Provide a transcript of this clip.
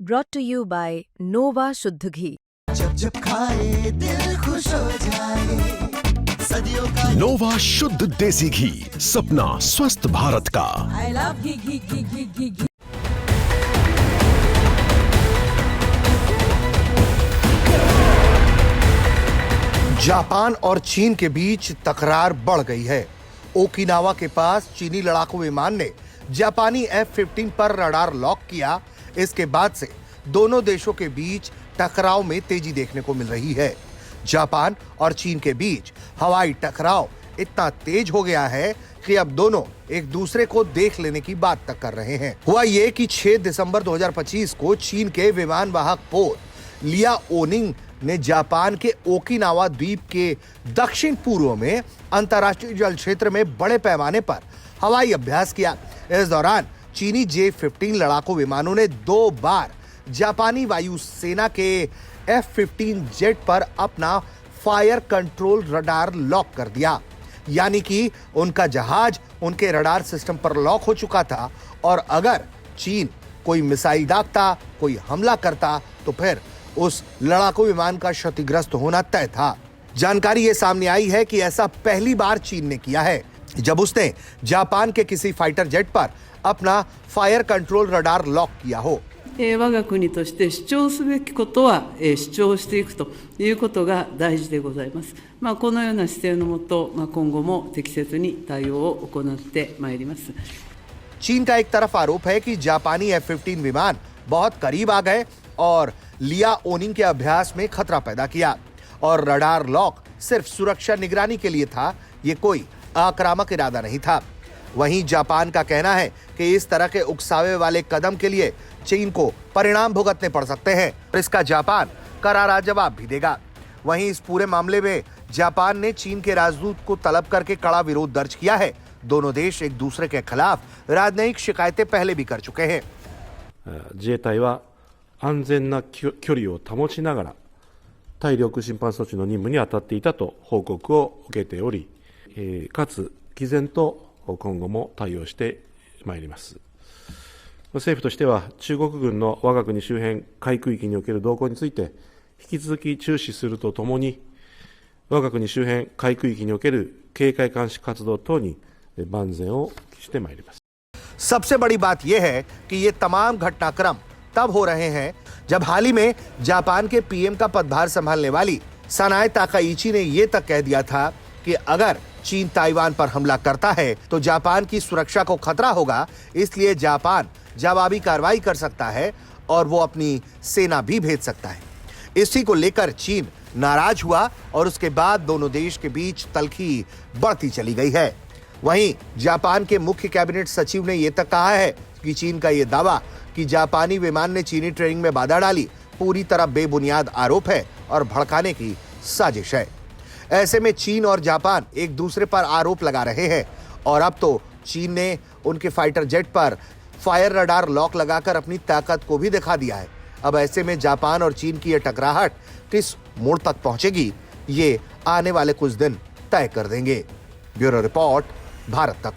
Brought to you by Nova शुद्ध घी। जब जब खाए दिल खुश हो जाए, सदियों का नोवा शुद्ध देसी घी, सपना स्वस्थ भारत का। I love ghee ghee ghee ghee ghee ghee. Japan और चीन के बीच तकरार बढ़ गई है। ओकिनावा के पास चीनी लड़ाकू विमान ने जापानी F-15 पर रडार लॉक किया। इसके बाद से दोनों देशों के बीच टकराव में तेजी देखने को मिल रही है। जापान और चीन के बीच हवाई टकराव इतना तेज हो गया है कि अब दोनों एक दूसरे को देख लेने की बात तक कर रहे हैं। हुआ ये कि 6 दिसंबर 2025 को चीन के विमान वाहक पोत लियाओनिंग ने जापान के ओकिनावा द्वीप के दक्षिण पूर्व में अंतर्राष्ट्रीय जल क्षेत्र में बड़े पैमाने पर हवाई अभ्यास किया। इस दौरान चीनी J-15 लड़ाकू विमानों ने 2 बार जापानी वायुसेना के F-15 जेट पर अपना फायर कंट्रोल रडार लॉक कर दिया। यानी कि उनका जहाज उनके रडार सिस्टम पर लॉक हो चुका था और अगर चीन कोई मिसाइल दागता, कोई हमला करता तो फिर उस लड़ाकू विमान का क्षतिग्रस्त होना तय था। जानकारी ये सामने आई है कि ऐसा पहली बार चीन ने किया है जब उसने जापान के किसी फाइटर जेट पर अपना फायर कंट्रोल रडार लॉक किया हो। 我が国として主張すべきことは主張していくということが大事でございます。このような姿勢のもと、今後も適切に対応を行ってまいります。चीन का एक तरफ आरोप है कि जापानी F-15 विमान बहुत करीब आ गए और लियाओनिंग के अभ्यास में खतरा पैदा किया और रडार लॉक सिर्फ सुरक्षा निगरानी के लिए था, ये कोई आक्रामक इरादा नहीं था। वहीं जापान का कहना है कि इस तरह के उकसावे वाले कदम के लिए चीन को परिणाम भुगतने पड़ सकते हैं और इसका जापान करारा जवाब भी देगा। वहीं इस पूरे मामले में जापान ने चीन के राजदूत को तलब करके कड़ा विरोध दर्ज किया है। दोनों देश एक दूसरे के खिलाफ राजनयिक शिकायतें पहले भी कर चुके हैं। 自衛隊は安全な距離を保ちながら対領空侵犯措置の任務に当たっていたと報告を受けており、かつ毅然と今後も対応してまいります。政府としては中国軍の我が国周辺海空域における動向について引き続き注視するとともに、我が国周辺海空域における警戒監視活動等に万全を期してまいります。 सबसे बड़ी बात यह है कि ये तमाम घटनाक्रम तब हो रहे हैं जब हाल ही में जापान के पीएम का पदभार संभालने वाली सनाए ताकाइची ने यह तक कह दिया था कि अगर चीन ताइवान पर हमला करता है तो जापान की सुरक्षा को खतरा होगा, इसलिए जापान जवाबी कार्रवाई कर सकता है और वो अपनी सेना भी भेज सकता है। इसी को लेकर चीन नाराज हुआ और उसके बाद दोनों देश के बीच तल्खी बढ़ती चली गई है। वहीं जापान के मुख्य कैबिनेट सचिव ने यह तक कहा है कि चीन का यह दावा कि जापानी विमान ने चीनी ट्रेनिंग में बाधा डाली पूरी तरह बेबुनियाद आरोप है और भड़काने की साजिश है। ऐसे में चीन और जापान एक दूसरे पर आरोप लगा रहे हैं और अब तो चीन ने उनके फाइटर जेट पर फायर रडार लॉक लगाकर अपनी ताकत को भी दिखा दिया है। अब ऐसे में जापान और चीन की यह टकराहट किस मोड़ तक पहुंचेगी, ये आने वाले कुछ दिन तय कर देंगे। ब्यूरो रिपोर्ट, भारत तक।